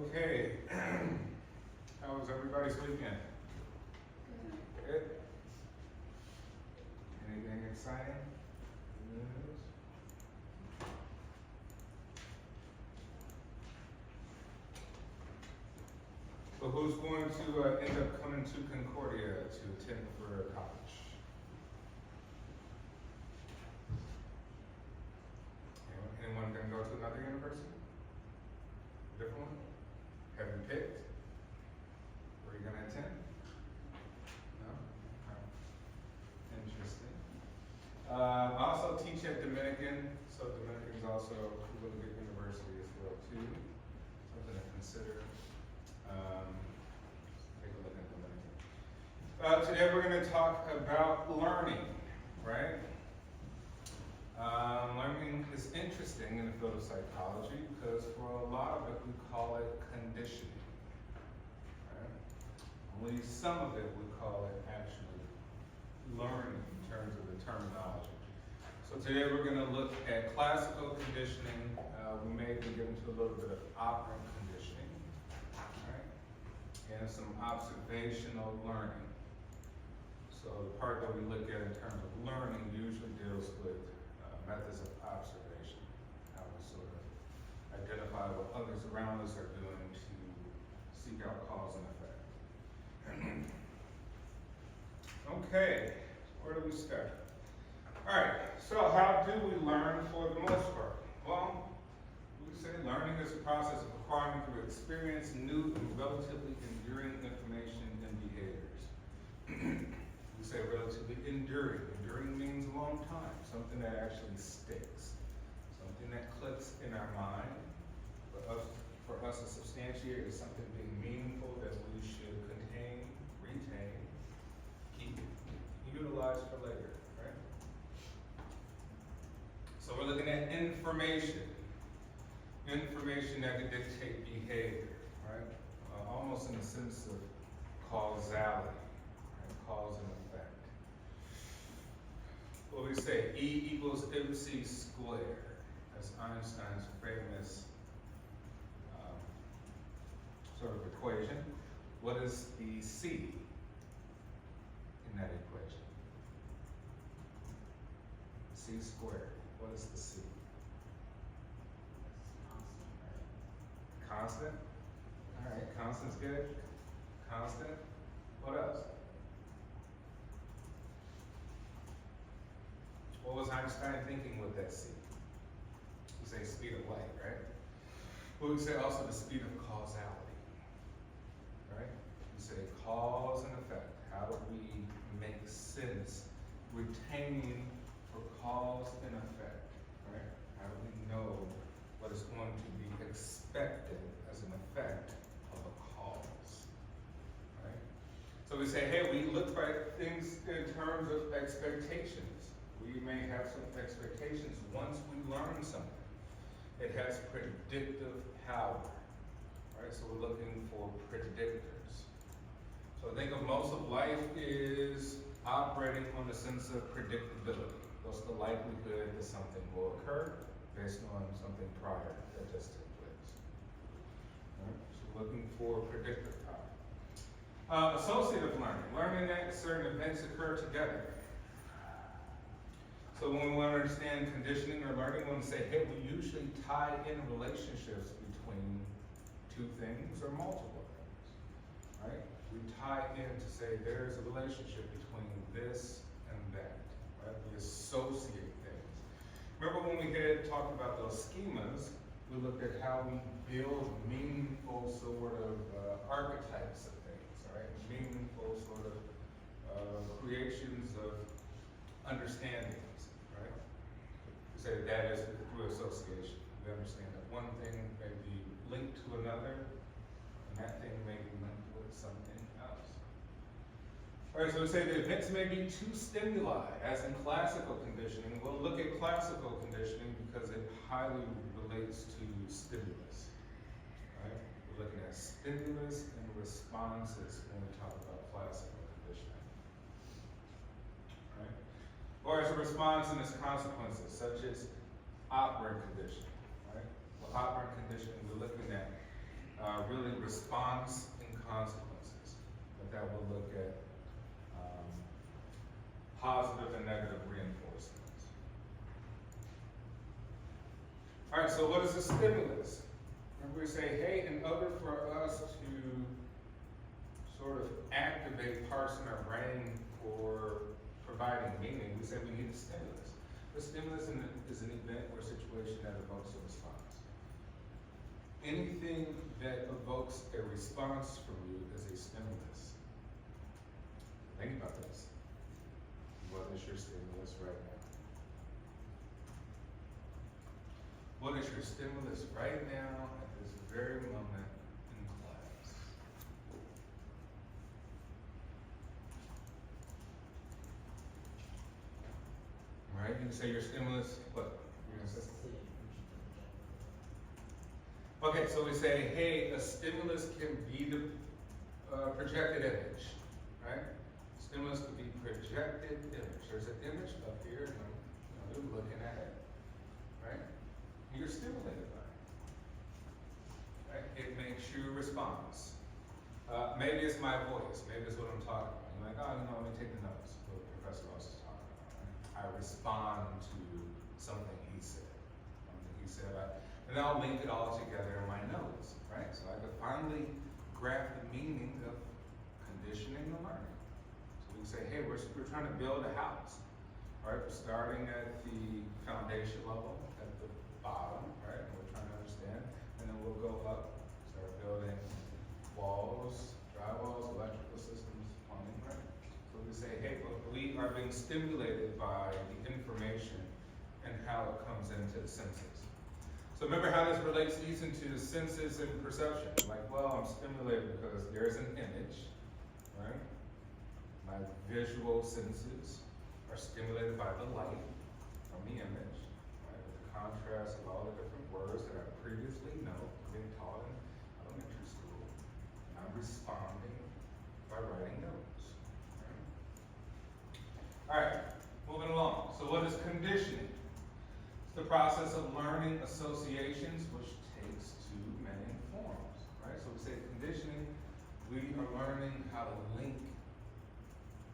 Okay. How was everybody's weekend? Good. Anything exciting? News? So who's going to end up coming to Concordia to attend for college? Anyone going to go to another university? Different one? Have you picked? Where are you going to attend? No? Okay. Interesting. I also teach at Dominican, so Dominican is also a really good university as well too. Something to consider. Take a look at Dominican. Today we're going to talk about learning, right? Learning is interesting in the field of psychology because for a lot of it we call it conditioning. Right? Only some of it we call it actually learning in terms of the terminology. So today we're going to look at classical conditioning. We may be getting to a little bit of operant conditioning, right? And some observational learning. So the part that we look at in terms of learning usually deals with methods of observation, how we sort of identify what others around us are doing to seek out cause and effect. Okay, where do we start? All right, so how do we learn for the most part? Well, we say learning is a process of acquiring through experience new and relatively enduring information and behaviors. We say relatively enduring. Enduring means a long time, something that actually sticks, something that clicks in our mind. For us to substantiate is something being meaningful that we should contain, retain, keep, utilize for later, right? So we're looking at information. Information that can dictate behavior, right? Almost in the sense of causality, right? Cause and effect. What we say, E equals MC squared. That's Einstein's famous sort of equation. What is the C in that equation? C squared. What is the C? Constant. All right, constant's good. Constant. What else? What was Einstein thinking with that C? We say speed of light, right? But we say also the speed of causality, right? We say cause and effect. How do we make sense, retaining for cause and effect, right? How do we know what is going to be expected as an effect of a cause, right? So we say, hey, we look at things in terms of expectations. We may have some expectations once we learn something. It has predictive power, right? So we're looking for predictors. So think of most of life is operating on the sense of predictability. What's the likelihood that something will occur based on something prior that just took place? Right? So looking for predictive power. Associative learning, learning that certain events occur together. So when we want to understand conditioning or learning, we want to say, hey, we usually tie in relationships between two things or multiple things, right? We tie in to say there's a relationship between this and that, right? We associate things. Remember when we had talked about those schemas, we looked at how we build meaningful sort of archetypes of things, right? Meaningful sort of creations of understandings, right? We say that is through association. We understand that one thing may be linked to another, and that thing may be linked with something else. All right, so we say the events may be two stimuli, as in classical conditioning. We'll look at classical conditioning because it highly relates to stimulus, right? We're looking at stimulus and responses when we talk about classical conditioning, right? Or as a response and its consequences, such as operant conditioning, right? Well, operant conditioning, we're looking at really response and consequences. But that will look at positive and negative reinforcements. All right, so what is a stimulus? Remember we say, hey, in order for us to sort of activate parts in our brain for providing meaning, we say we need a stimulus. A stimulus is an event or situation that evokes a response. Anything that evokes a response from you is a stimulus. Think about this. What is your stimulus right now? What is your stimulus right now at this very moment in class? All right, you can say your stimulus, what? You're gonna say? Okay, so we say, hey, a stimulus can be the projected image, right? Stimulus could be projected image. There's an image up here, and you're looking at it, right? You're stimulated by it, right? It makes you respond. Maybe it's my voice. Maybe it's what I'm talking about. You're like, oh, let me take the notes. What Professor Ross is talking about, right? I respond to something he said. And then I'll link it all together in my notes, right? So I could finally grasp the meaning of conditioning the learning. So we say, hey, we're trying to build a house, right? We're starting at the foundation level, at the bottom, right? And we're trying to understand, and then we'll go up, start building walls, drywalls, electrical systems, plumbing, right? So we say, hey, but we are being stimulated by the information and how it comes into the senses. So remember how this relates these into the senses and perception. Like, well, I'm stimulated because there's an image, right? My visual senses are stimulated by the light from the image, right? With the contrast of all the different words that I previously know, being taught in elementary school. And I'm responding by writing notes, right? All right, moving along. So what is conditioning? The process of learning associations, which takes two many forms, right? So we say conditioning, we are learning how to link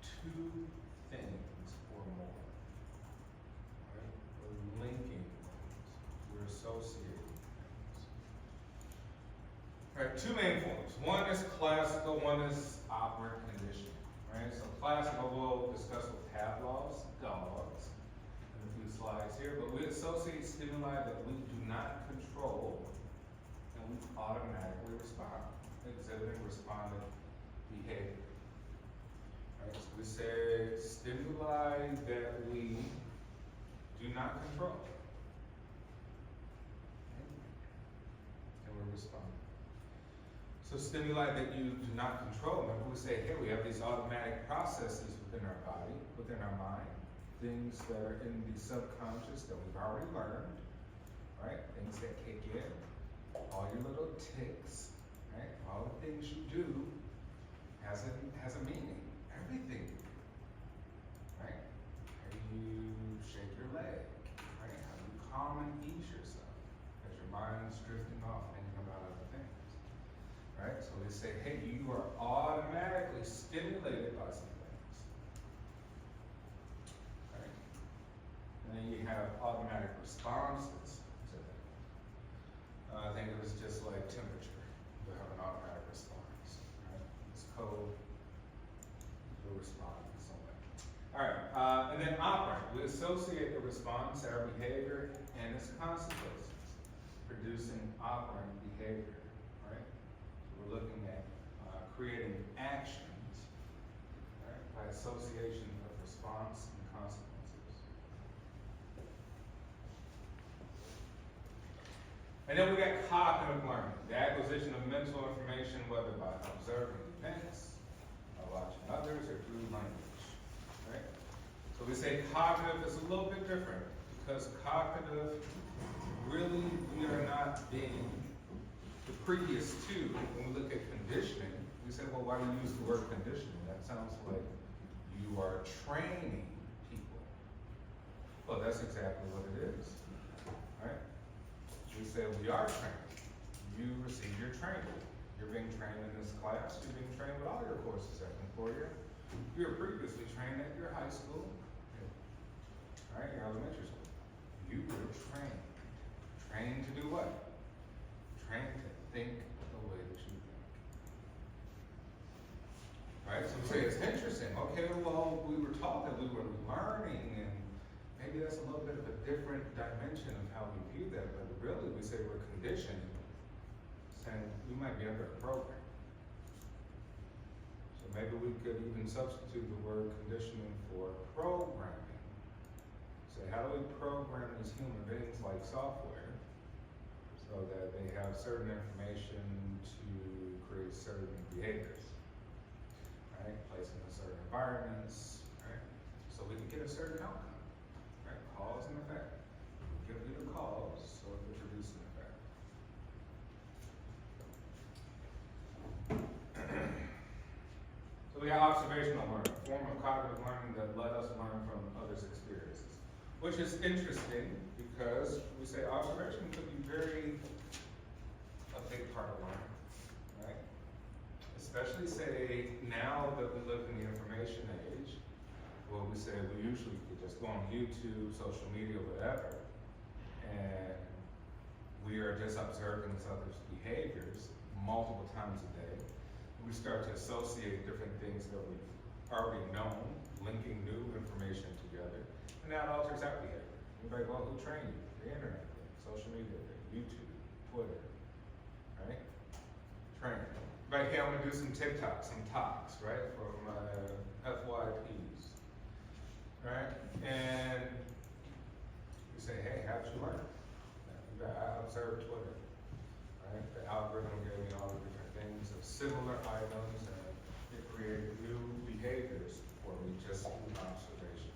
two things or more, right? We're linking things, we're associating things. All right, two main forms. One is classical, one is operant conditioning, right? So classical we'll discuss with Pavlov's dogs, slides here, but we associate stimuli that we do not control and we automatically respond, exhibiting respondent behavior. Right? So we say stimuli that we do not control. Okay? And we respond. So stimuli that you do not control, remember we say, hey, we have these automatic processes within our body, within our mind, things that are in the subconscious that we've already learned, right? Things that kick in, all your little tics, right? All the things you do has a meaning. Everything you do, right? How you shake your leg, right? How you calm and ease yourself as your mind's drifting off thinking about other things, right? So they say, hey, you are automatically stimulated by something. And then you have automatic responses to that. I think it was just like temperature. You have an automatic response, right? It's cold, you'll respond in some way. All right, and then operant. We associate the response, our behavior, and its consequences, producing operant behavior, right? So we're looking at creating actions, right, by association of response and consequences. And then we got cognitive learning, the acquisition of mental information, whether by observing events, by watching others, or through language, right? So we say cognitive is a little bit different, because cognitive, really, we are not being the previous two. When we look at conditioning, we say, well, why do you use the word conditioning? That sounds like you are training people. Well, that's exactly what it is, right? We say we are trained. You receive your training. You're being trained in this class, you're being trained with all your courses at Concordia. You were previously trained at your high school, right, your elementary school. You were trained. Trained to do what? Trained to think the way that you think. Right, so we say it's interesting. Okay, well, we were taught that we were learning, and maybe that's a little bit of a different dimension of how we view that, but really we say we're conditioned, saying we might be under a program. So maybe we could even substitute the word conditioning for programming. Say, how do we program these human beings like software so that they have certain information to create certain behaviors? Right? Place them in certain environments, right? So we can get a certain outcome, right? Cause and effect. Give you the cause, so it can produce an effect. So we got observational learning, a form of cognitive learning that let us learn from others' experiences, which is interesting because we say observation could be a big part of learning, right? Especially say now that we live in the information age, where we say we usually could just go on YouTube, social media, whatever, and we are just observing these others' behaviors multiple times a day. We start to associate different things that we've already known, linking new information together, and that alters our behavior. We're like, well, who trained you? The internet, social media, YouTube, Twitter, right? Training. Right here, I'm gonna do some TikToks, some talks, right, from FYPs, right? And you say, hey, how'd you learn? I observed Twitter, right? The algorithm gave me all the different things of similar items, and it created new behaviors for me just through observation.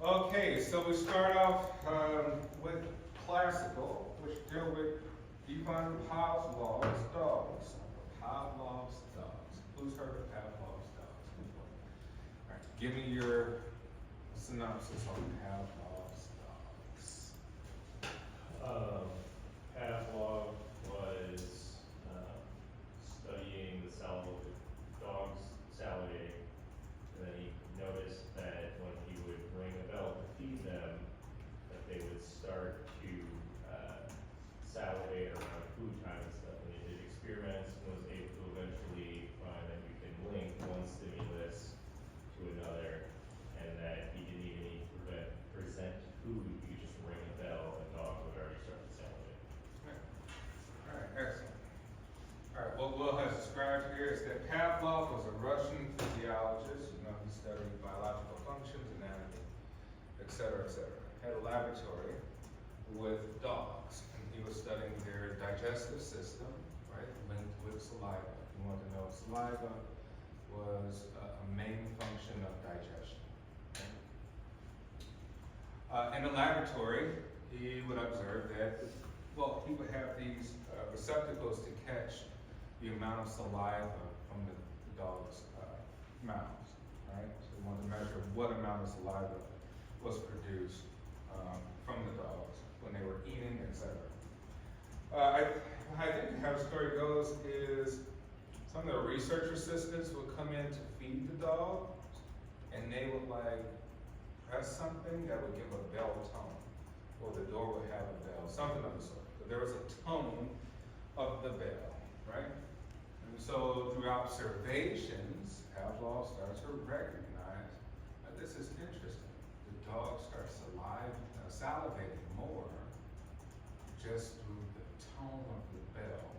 Okay, so we start off with classical, which deal with Ivan Pavlov's dogs. Pavlov's dogs. Who's heard of Pavlov's dogs before? All right, give me your synopsis on Pavlov's dogs. Pavlov was studying the dogs salivating, and then he noticed that when he would ring a bell to feed them, that they would start to salivate around food time and stuff. And he did experiments and was able to eventually find that you can link one stimulus to another, and that he didn't even need to present food. You could just ring a bell and dogs would already start to salivate. All right, excellent. All right, what Will has described here is that Pavlov was a Russian physiologist. You know, he studied biological functions, anatomy, et cetera, et cetera. Had a laboratory with dogs, and he was studying their digestive system, right, linked with saliva. You want to know saliva was a main function of digestion. In the laboratory, he would observe that, well, he would have these receptacles to catch the amount of saliva from the dog's mouths, right? So he wanted to measure what amount of saliva was produced from the dogs when they were eating, etc. I think how the story goes is some of the research assistants would come in to feed the dog, and they would like press something that would give a bell tone, or the door would have a bell, something of the sort. But there was a tone of the bell, right? And so through observations, Pavlov starts to recognize that this is interesting. The dog starts salivating more just through the tone of the bell,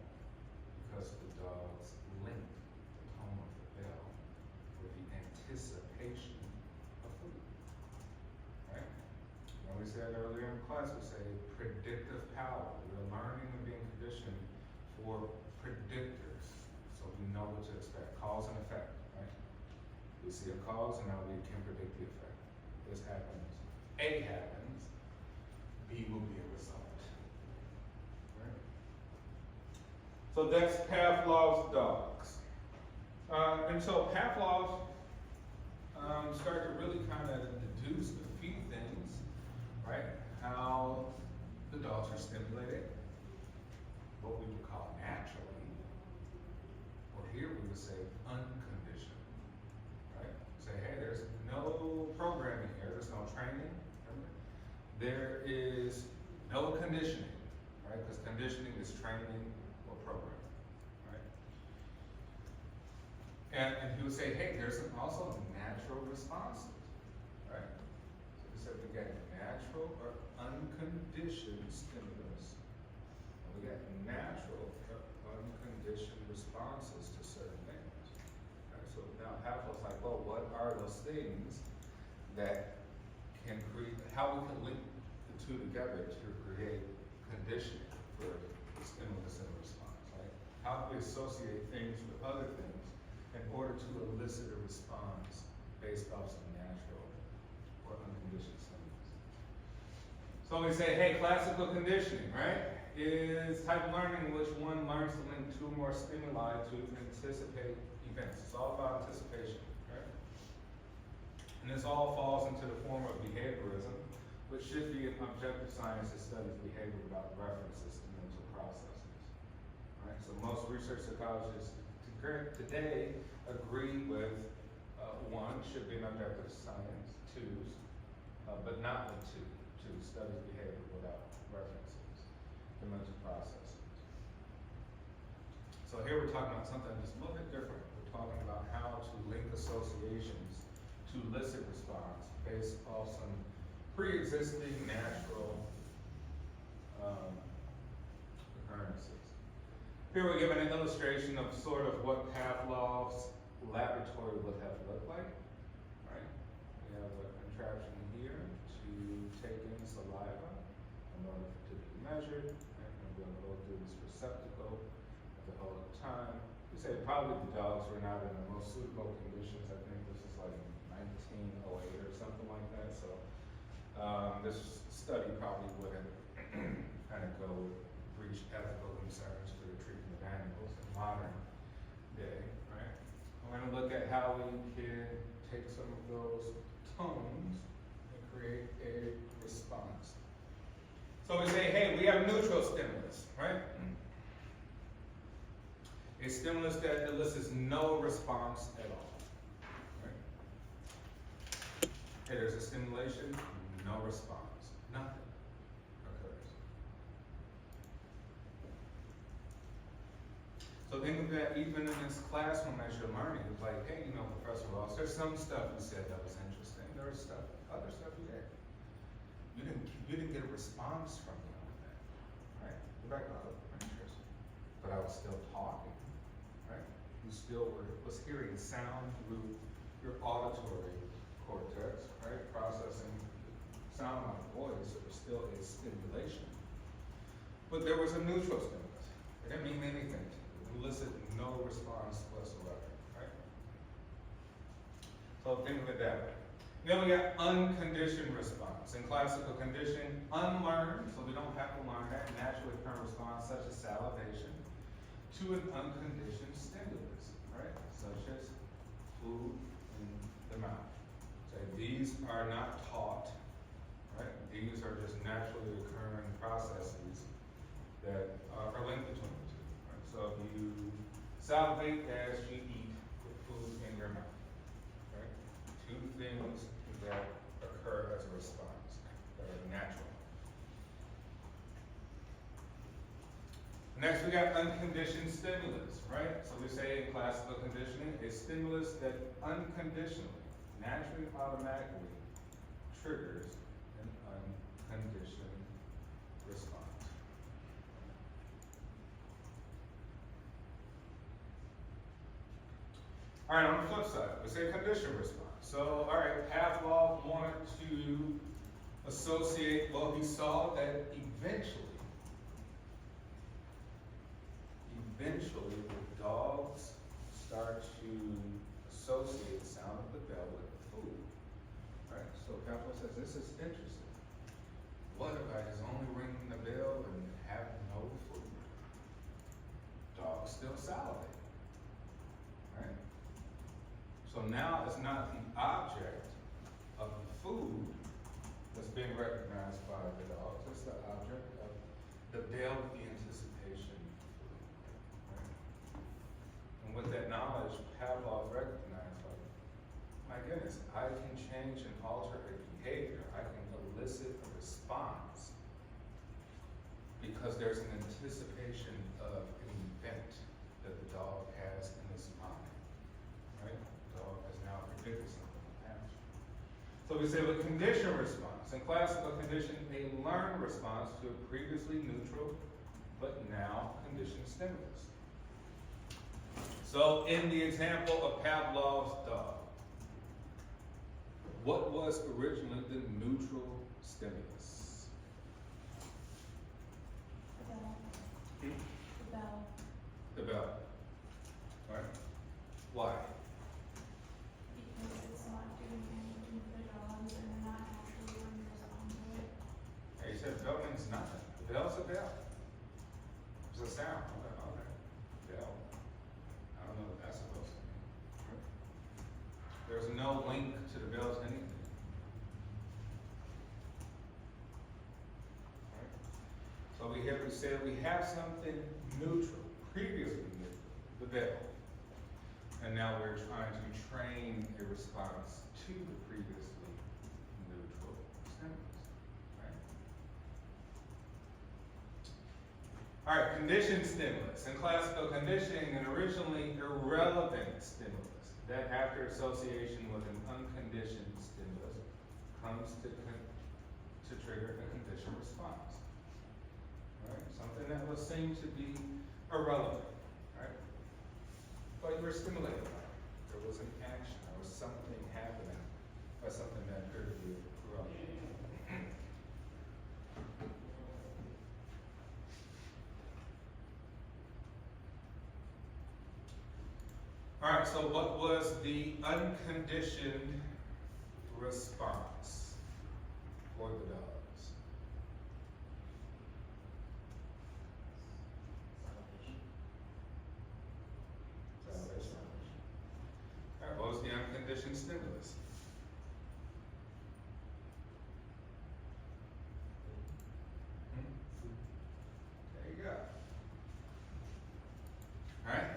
because the dogs link the tone of the bell with the anticipation of food, right? And we said earlier in class, we say predictive power. We're learning and being conditioned for predictors, so we know what to expect. Cause and effect, right? We see a cause, and now we can predict the effect. This happens, A happens, B will be a result. Right? So that's Pavlov's dogs. And so Pavlov started to really kind of deduce a few things, right? How the dogs are stimulated, conditioning is training or programming, right? And he would say, hey, there's also natural responses, right? So he said we got natural or unconditioned stimulus. And we got natural or unconditioned responses to certain things. Right? So now Pavlov's like, well, what are those things that can create, how we can link the two together to create conditioning for stimulus and response, right? How do we associate things with other things in order to elicit a response based off some natural or unconditioned stimulus? So we say, hey, classical conditioning, right, is type of learning in which one learns to link two or more stimuli to anticipate events. It's all about anticipation, right? And this all falls into the form of behaviorism, which should be an objective science that studies behavior without references to mental processes. Right? So most research psychologists today agree with one, should be an objective science, two, but not with two studies behavior without references to mental processes. So here we're talking about something that's a little bit different. We're talking about how to link associations to elicit response based off some pre-existing natural occurrences. Here we give an illustration of sort of what Pavlov's laboratory would have looked like. Right? We have a contraption here to take in saliva in order to be measured, and we're going to go through this receptacle the whole time. We say probably the dogs were not in the most suitable conditions. I think this is like 1908 or something like that. So this study probably wouldn't kind of go breach ethical concerns for the treatment of animals in modern day, right? We're going to look at how we can take some of those tones and create a response. So we say, hey, we have neutral stimulus, right? A stimulus that elicits no response at all. Right? Hey, there's a stimulation, no response, nothing occurs. So think of that even in this classroom as you're learning. It's like, hey, you know, Professor Ross, there's some stuff you said that was interesting. There was other stuff you did. You didn't get a response from me on that, right? You're like, oh, interesting. But I was still talking, right? You still was hearing sound through your auditory cortex, right? Processing sound like voice. It was still a stimulation. But there was a neutral stimulus. It didn't mean anything to you. It elicited no response whatsoever, right? So think of it that way. Then we got unconditioned response. In classical conditioning, unlearned, so we don't have to learn that, naturally occurring response such as salivation, to an unconditioned stimulus, right? Such as food in the mouth. So these are not taught, right? These are just naturally occurring processes that are linked between the two. Right? So if you salivate as you eat with food in your mouth, right? Two things that occur as a response that are natural. Next, we got unconditioned stimulus, right? So we say in classical conditioning, a stimulus that unconditionally, naturally, automatically triggers an unconditioned response. All right, on the flip side, we say conditioned response. So, all right, Pavlov wanted to associate, well, he saw that eventually the dogs start to associate the sound of the bell with food. Right? So Pavlov says, this is interesting. What if I is only ringing the bell and have no food? Dogs still salivate. Right? So now it's not the object of the food that's being recognized by the dogs, it's the object of the bell with the anticipation of food. Right? And with that knowledge, Pavlov recognized, like, my goodness, I can change and alter a behavior. I can elicit a response because there there's an anticipation of an event that the dog has in his mind, right? The dog has now predicted something will happen. So we say the condition response. In classical condition, a learned response to a previously neutral but now conditioned stimulus. So in the example of Pavlov's dog, what was originally the neutral stimulus? The bell. The bell. The bell. Right? Why? Because it's not doing anything for the dogs and they're not actually going to respond to it. Hey, you said bell means nothing. The bell's a bell. It's a sound. Okay. Bell. I don't know what that's supposed to mean. Right? There's no link to the bell to anything. Right? So we said we have something neutral, previously neutral, the bell. And now we're trying to train a response to the previously neutral stimulus. Right? All right, conditioned stimulus. In classical conditioning, an originally irrelevant stimulus that after association with an unconditioned stimulus comes to trigger a conditioned response. Right? Something that will seem to be irrelevant. Right? But you were stimulated by it. There was an action, there was something happening by something that appeared to be irrelevant. All right, so what was the unconditioned response for the dogs? Salvation. All right, what was the unconditioned stimulus? There you go. All right.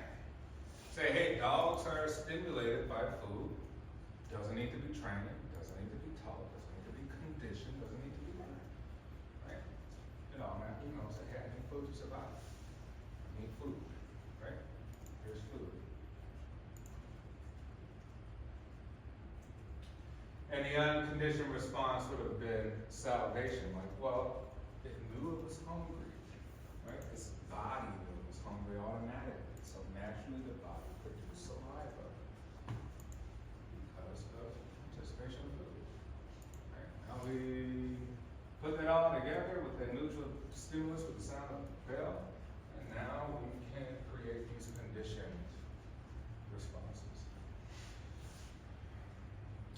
Say, hey, dogs are stimulated by food. Doesn't need to be trained, doesn't need to be taught, doesn't need to be conditioned, doesn't need to be learned. Right? Say, hey, I need food to survive. I need food. Right? Here's food. And the unconditioned response would have been salvation. Like, well, it knew it was hungry. Right? Its body knew it was hungry automatically. So naturally the body produced saliva because of anticipation of food. Right? Now we put that all together with that neutral stimulus with the sound of the bell, and now we can create these conditioned responses.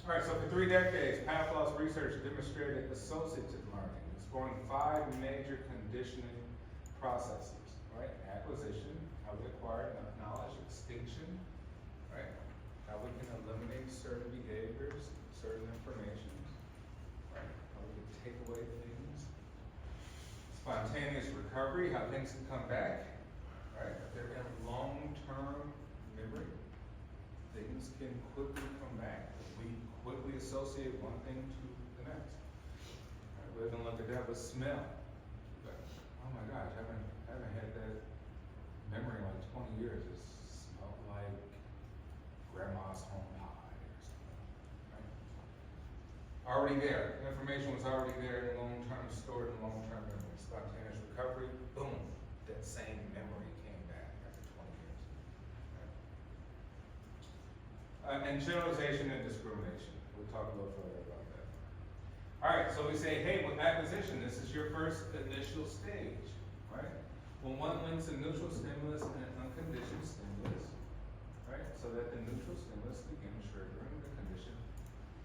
All right, so for 3 decades, Pavlov's research demonstrated associative learning, exploring 5 major conditioning processes, right? Acquisition, how we acquire enough knowledge; extinction, right? How we can eliminate certain behaviors, certain information, right? How we can take away things. Spontaneous recovery, how things can come back, right? If they're in long-term memory, things can quickly come back. We quickly associate one thing to the next. Right? We even look at that with smell. But, oh my gosh, I haven't had that memory in like 20 years. It smelled like grandma's home pie or something. Right? Already there. Information was already there in long-term, stored in long-term memory. Spontaneous recovery, boom, that same memory came back after 20 years. Right? And generalization and discrimination. We'll talk a little further about that. All right, so we say, hey, with acquisition, this is your first initial stage, right? When one links a neutral stimulus and an unconditioned stimulus, right? So that the neutral stimulus begins triggering the conditioned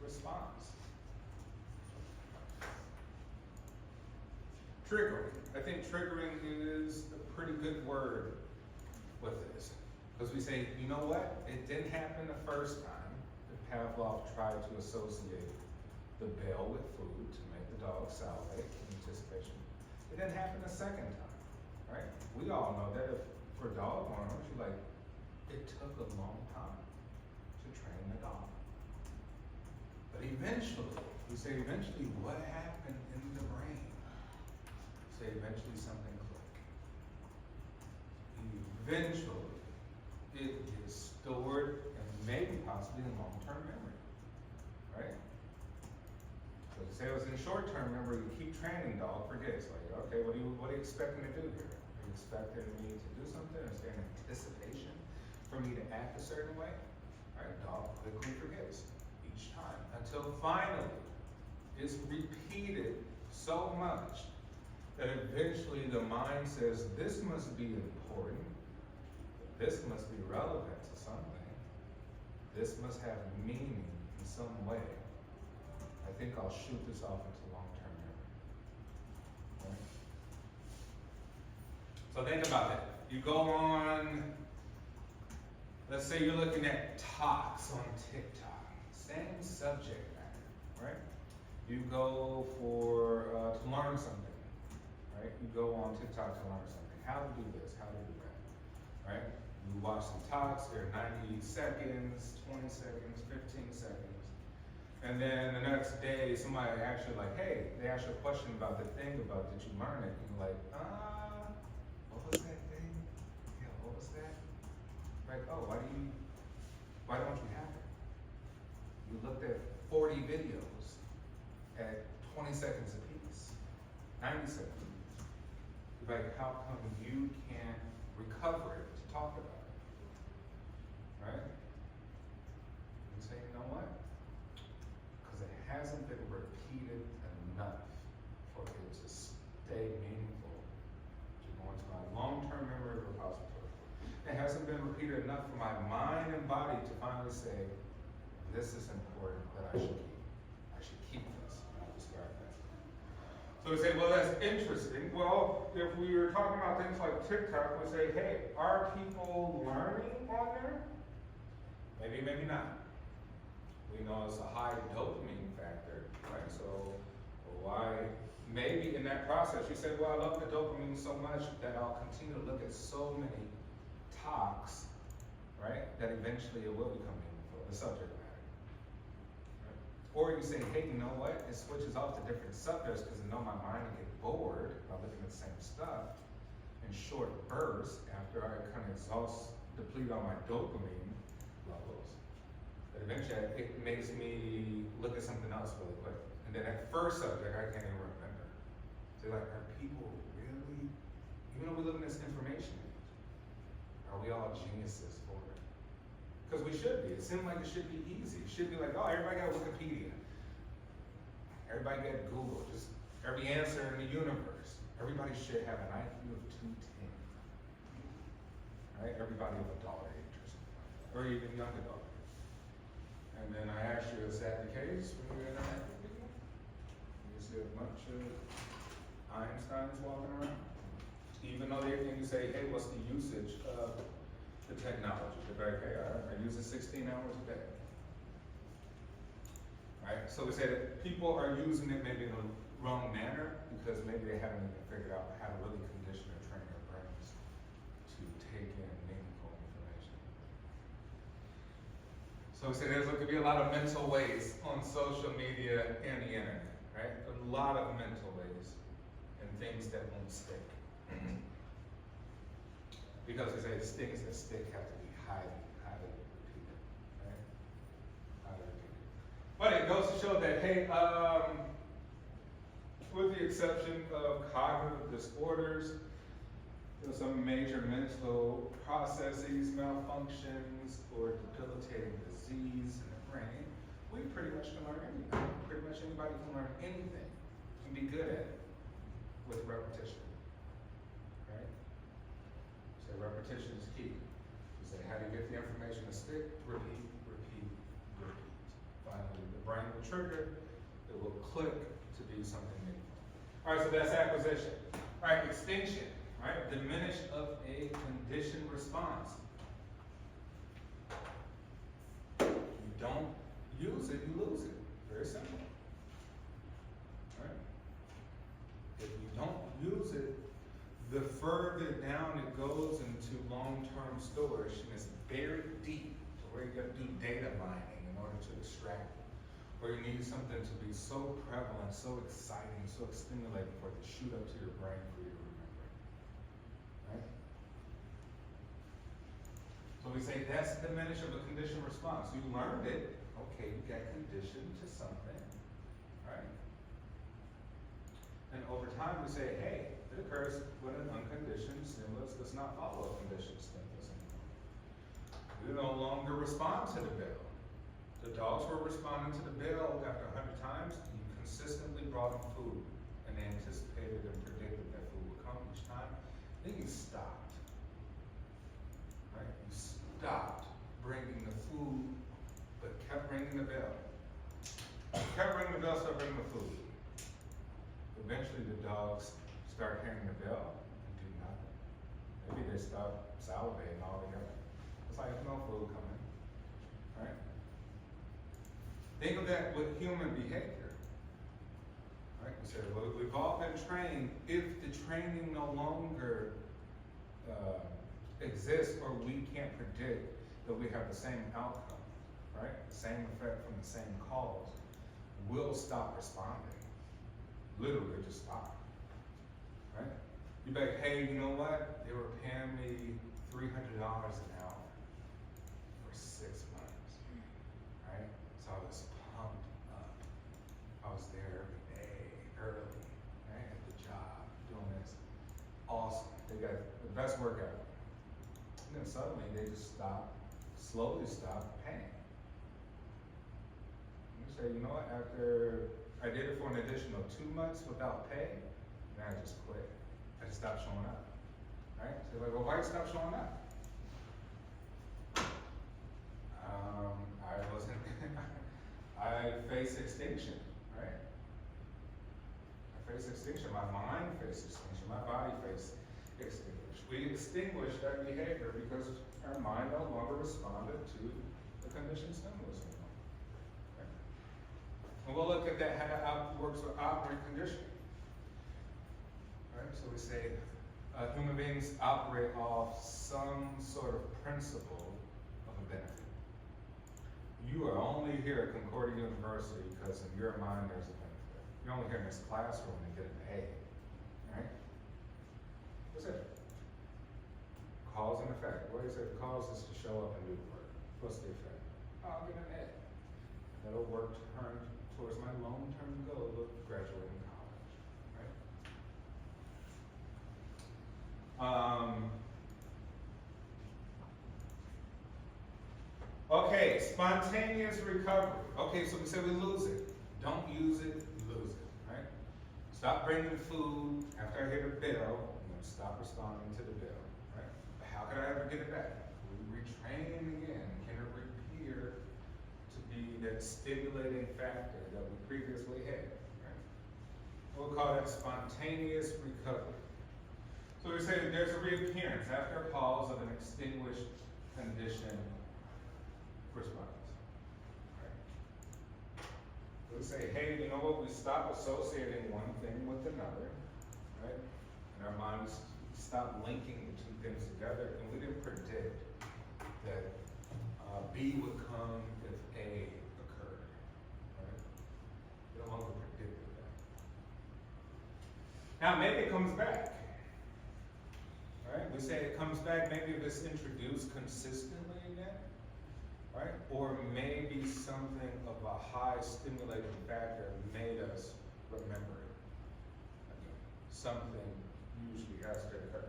response. Triggering. I think triggering is a pretty good word with this. Because we say, you know what? It didn't happen the first time that Pavlov tried to associate the bell with food to make the dog salivate in anticipation. It didn't happen the second time, right? We all know that if for dog owners, you're like, it took a long time to train the dog. But eventually, we say eventually, what happened in the brain? Say eventually something clicked. eventually it gets stored and maybe possibly in long-term memory, right? So to say it was in short-term memory, you keep training, dog forgets. Like, okay, what are you expecting to do here? Are you expecting me to do something? Is there an anticipation for me to act a certain way? Right, dog quickly forgets each time until finally it's repeated so much that eventually the mind says, this must be important, this must be relevant to something, this must have meaning in some way. I think I'll shoot this off into long-term memory. Right? So think about that. You go on, let's say you're looking at talks on TikTok, same subject matter, right? You go to learn something, right? You go on TikTok to learn something. How to do this, how to do that, right? You watch some talks, they're 90 seconds, 20 seconds, 15 seconds. And then the next day, somebody asks you like, hey, they ask you a question about the thing about that you learned it. And you're like, what was that thing? Yeah, what was that? Like, oh, why don't you have it? You looked at 40 videos at 20 seconds apiece, 90 seconds apiece. You're like, how come you can't recover it to talk about it? Right? You say, you know what? Because it hasn't been repeated enough for it to stay meaningful, to go into my long-term memory repository. It hasn't been repeated enough for my mind and body to finally say, this is important that I should keep. I should keep this, and I'll describe that. So we say, well, that's interesting. Well, if we were talking about things like TikTok, we say, hey, are people learning on there? Maybe, maybe not. We know it's a high dopamine factor, right? So why, maybe in that process, you say, well, I love the dopamine so much that I'll continue to look at so many talks, right? That eventually it will become meaningful, the subject matter. Right? Or you say, hey, you know what? It switches off to different subjects because I know my mind will get bored by looking at the same stuff in short bursts after I kind of deplete all my dopamine levels. But eventually it makes me look at something else really quick. And then that first subject I can't even remember. So like, are people really, even though we live in this information age, are we all geniuses for it? Because we should be. It seems like it should be easy. It should be like, oh, everybody got Wikipedia. Everybody got Google. Just every answer in the universe. Everybody should have an IQ of 210. Right? Everybody of adult age or something. Or even young adult age. And then I asked you, is that the case when you interact with people? You see a bunch of Einsteins walking around? Even though you say, hey, what's the usage of the technology? They're like, hey, I use it 16 hours a day. Right? So we say that people are using it maybe in the wrong manner because maybe they haven't even figured out how to really condition or train their brains to take in meaningful information. So we say there could be a lot of mental waste on social media and the internet, right? A lot of mental waste and things that won't stick. Because we say things that stick have to be highly repeated, right? Highly repeated. But it goes to show that, hey, with the exception of cognitive disorders, some major mental processes, malfunctions, or debilitating disease in the brain, we pretty much can learn anything. Pretty much anybody can learn anything and be good at it with repetition. Right? So repetition is key. You say, how do you get the information to stick? Repeat, repeat, repeat. Finally, the brain will trigger, it will click to be something meaningful. All right, so that's acquisition. All right, extinction. Right? Diminish of a conditioned response. You don't use it, you lose it. Very simple. Right? If you don't use it, the further down it goes into long-term storage, and it's buried deep to where you got to do data mining in order to extract it. Or you need something to be so prevalent, so exciting, so stimulating for it to shoot up to your brain for you to remember. Right? we say that's diminish of a conditioned response. You learned it, okay, you got conditioned to something, right? And over time we say, hey, it occurs when an unconditioned stimulus does not follow a conditioned stimulus anymore. You no longer respond to the bell. The dogs were responding to the bell after 100 times, you consistently brought them food and they anticipated and predicted that food would come each time. Then you stopped. Right? You stopped bringing the food, but kept ringing the bell. Kept ringing the bell, stopped bringing the food. Eventually the dogs start hearing the bell and do nothing. Maybe they stop salivating altogether. It's like no food coming, right? Think of that with human behavior, right? We said, well, we've all been trained. If the training no longer exists, or we can't predict that we have the same outcome, right? The same effect from the same cause, we'll stop responding. Literally just stop, right? You're like, hey, you know what? They were paying me $300 an hour for 6 months, right? So I was pumped up. I was there every day, early, right? At the job, doing this. Awesome. They got the best work ever. And then suddenly they just slowly stop paying. You say, you know what? After I did it for an additional 2 months without pay, then I just quit. I just stopped showing up, right? So they're like, well, why you stop showing up? I wasn't, I faced extinction, right? I faced extinction, my mind faced extinction, my body faced extinction. We extinguished that behavior because our mind no longer responded to the conditioned stimulus anymore. Okay? And we'll look at that, how it works with operant conditioning. Right? So we say human beings operate off some sort of principle of a benefit. You are only here at Concordia University because in your mind there's a benefit. You're only here in this classroom to get an A. Right? That's it. Cause and effect. What do you say? The cause is to show up and do the work. What's the effect? I'll get an A. That'll work towards my long-term goal of graduating college. Right? Okay, spontaneous recovery. Okay, so we said we lose it. Don't use it, lose it. Right? Stop bringing food after I hit a bell. I'm going to stop responding to the bell. How could I ever get it back? We retrain again. Can it appear to be that stimulating factor that we previously had? Right? We'll call that spontaneous recovery. So we say that there's a reappearance after a pause of an extinguished conditioned response. Right? So we say, hey, you know what? We stop associating one thing with another, right? And our minds stop linking the two things together, and we didn't predict that B would come if A occurred. Right? We no longer predicted that. Now maybe it comes back. Right? We say it comes back maybe if it's introduced consistently again, right? Or maybe something of a high stimulating factor made us remember it again. Something usually has to occur.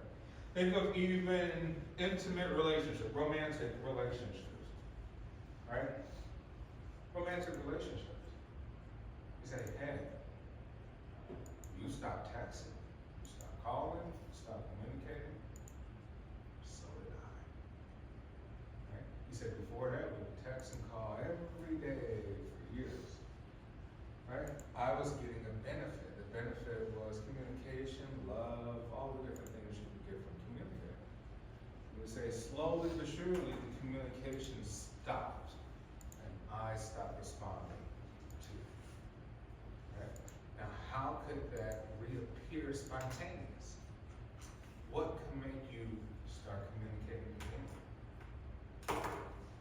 Think of even intimate relationships, romantic relationships, right? Romantic relationships. You say, hey, you stop texting, you stop calling, you stop communicating. So did I. Right? You said before that, we would text and call every day for years. Right? I was getting a benefit. The benefit was communication, love, all the different things you could get from communicating. We would say slowly but surely the communication stopped and I stopped responding to it. Right? Now how could that reappear spontaneous? What can make you start communicating again?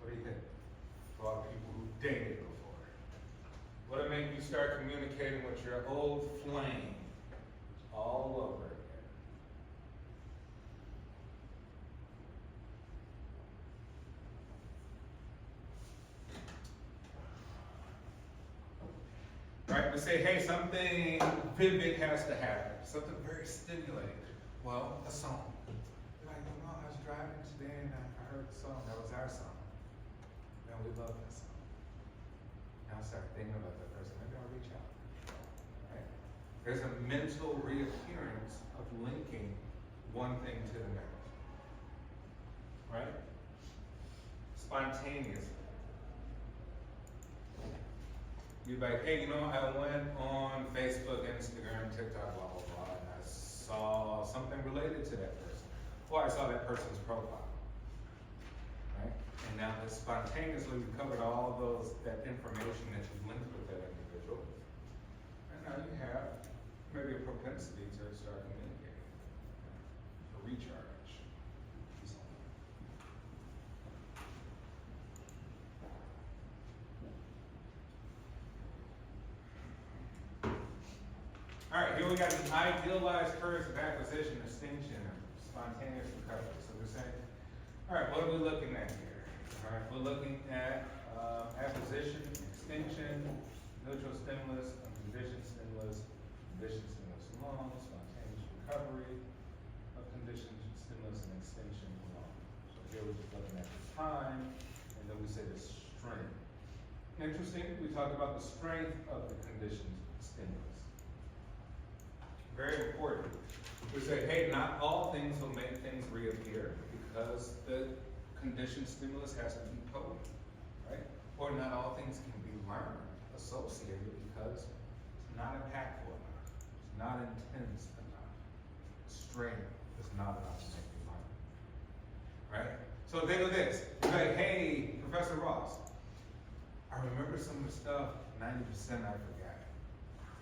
What do you think? A lot of people who dated before. What would make you start communicating with your old flame all over again? I say, hey, something vivid has to happen, something very stimulating. Well, a song. You're like, no, I was driving today and I heard the song. That was our song. Man, we love that song. Now I start thinking about that person. Maybe I'll reach out. Right? There's a mental reappearance of linking one thing to the next. Right? Spontaneously. You're like, hey, you know, I went on Facebook, Instagram, TikTok, blah, blah, blah, and I saw something related to that person. Or I saw that person's profile. Right? And now that spontaneously you covered all that information that you linked with that individual. And now you have maybe a propensity to start communicating. A recharge. All right, here we got an idealized curves of acquisition, extinction, and spontaneous recovery. So we're saying, all right, what are we looking at here? All right, we're looking at acquisition, extinction, neutral stimulus, unconditioned stimulus, conditioned stimulus alone, spontaneous recovery of conditioned stimulus and extinction alone. So here we're just looking at the time, and then we say the strength. Interesting, we talked about the strength of the conditioned stimulus. Very important. We say, hey, not all things will make things reappear because the conditioned stimulus has to be potent, right? Or not all things can be learned, associated, because it's not impactful enough. It's not intense enough. Strength is not enough to make you learn, right? So think of this. You're like, hey, Professor Ross, I remember some of the stuff, 90% I forgot.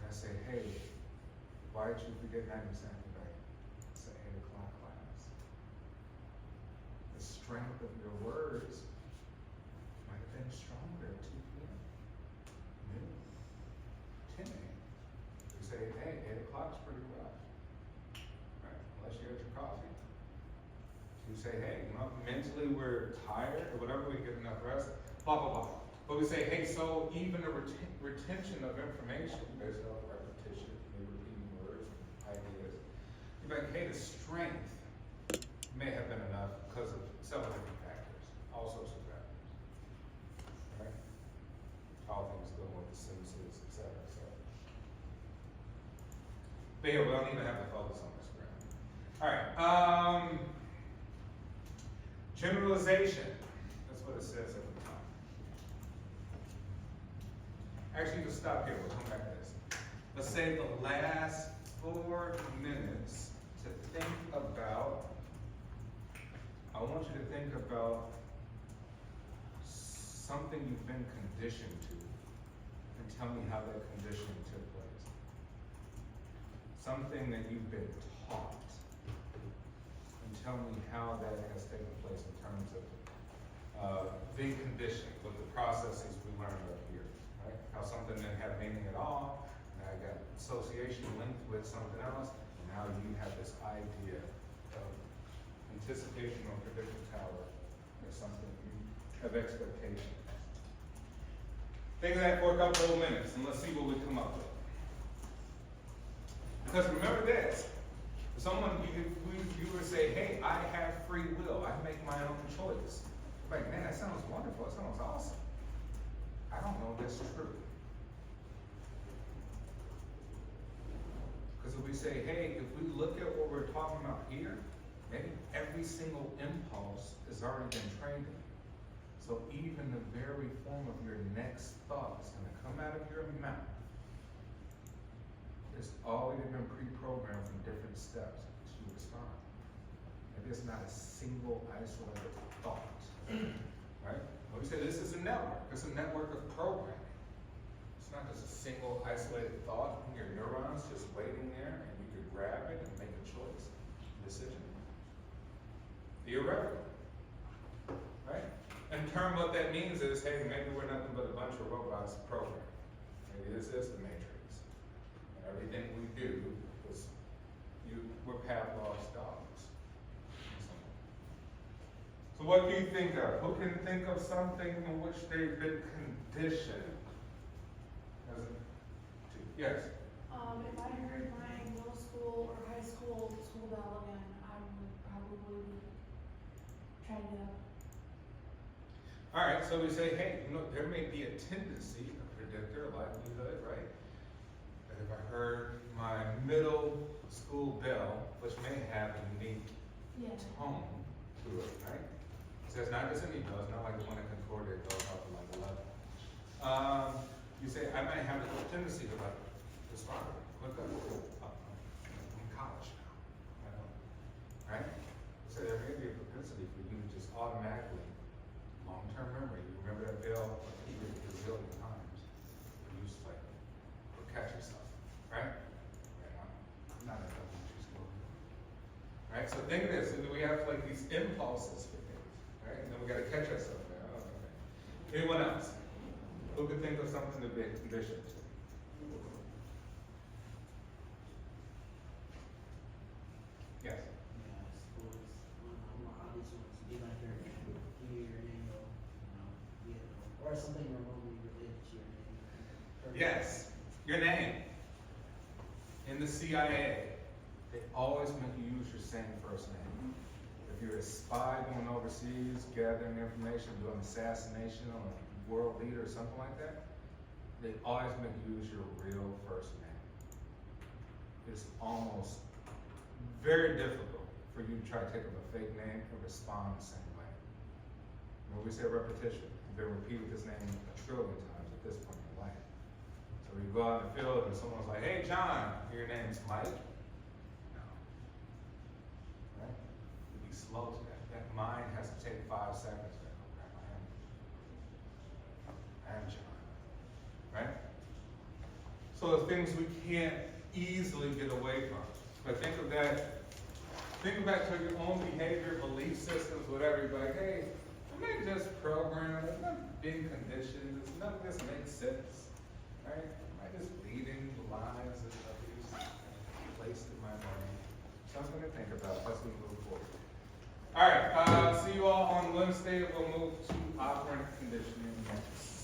And I say, hey, why did you forget 90% today? It's an 8 o'clock class. The strength of your words might have been stronger at 2 p.m. Noon, 10 a.m. You say, hey, 8 o'clock's pretty rough. Right? Unless you're at your coffee. You say, hey, you know, mentally we're tired or whatever, we get enough rest, blah, blah, blah. But we say, hey, so even a retention of information based off repetition, ideas. You're like, hey, the strength may have been enough because of several different factors, all sorts of factors. Right? All things going with the senses, etc. But here, we don't even have to focus on this ground. All right. Generalization. That's what it says at the top. Actually, just stop here. We'll come back to this. Let's say the last 4 minutes to think about, I want you to think about something you've been conditioned to and tell me how that conditioning took place. Something that you've been taught and tell me how that has taken place in terms of being conditioned with the processes we learned up here, right? How something didn't have meaning at all. I got association linked with something else, and now you have this idea of anticipation or predictive power or something you have expectations. Think of that for a couple of minutes, and let's see what we come up with. Because remember this, someone, you would say, hey, I have free will, I make my own choice. Like, man, that sounds wonderful, that sounds awesome. I don't know if that's true. Because if we say, hey, if we look at what we're talking about here, maybe every single impulse has already been trained in you. So even the very form of your next thought is going to come out of your mouth. It's already been pre-programmed from different steps as you respond. Maybe it's not a single isolated thought, right? When we say this is a network, it's a network of programming. It's not just a single isolated thought in your neurons just waiting there and you could grab it and make a choice, decision. The irreverent, right? In turn, what that means is, hey, maybe we're nothing but a bunch of robots programmed. Maybe this is the matrix. And everything we do is, we're Pavlov's dogs. So what do you think of? Who can think of something in which they've been conditioned? Yes, If I heard my middle school or high school bell again, I would probably be trying to, all right, so we say, hey, you know, there may be a tendency, a predictor, a likelihood, right? That if I heard my middle school bell, which may have a unique yeah. tone to it, right? So it's not just any bell, it's not like the one in Concordia goes off at like 11. You say, I might have a tendency to like respond, look up, I'm in college now, you know, right? So there may be a propensity for you to just automatically, long-term memory, you remember that bell a gazillion times, you just like, or catch yourself, right? Right, I'm not in elementary school. Right, so think of this, we have like these impulses for things, right? And then we gotta catch ourselves there. Oh, okay. Anyone else? Who could think of something to be a condition to? Yes? Yeah, I suppose, one of the obvious ones, be like your name, give you your name, or something remotely related to your name. Yes, your name. In the CIA, they always make you use your same first name. If you're a spy going overseas, gathering information, doing assassination on a world leader or something like that, they always make you use your real first name. It's almost very difficult for you to try to take up a fake name and respond the same way. When we say repetition, you've been repeating this name a trillion times at this point in your life. So you go out in the field and someone's like, hey, John, your name's Mike? No. Right? You be slow to that. That mind has to take 5 seconds to go, I am John. Right? So the things we can't easily get away from. But think back to your own behavior, belief systems, whatever. You're like, hey, am I just programmed? I'm not being conditioned. None of this makes sense. Right? Am I just reading the lines of these placed in my brain? Something to think about as we move forward. All right, see you all on Wednesday. We'll move to operant conditioning next.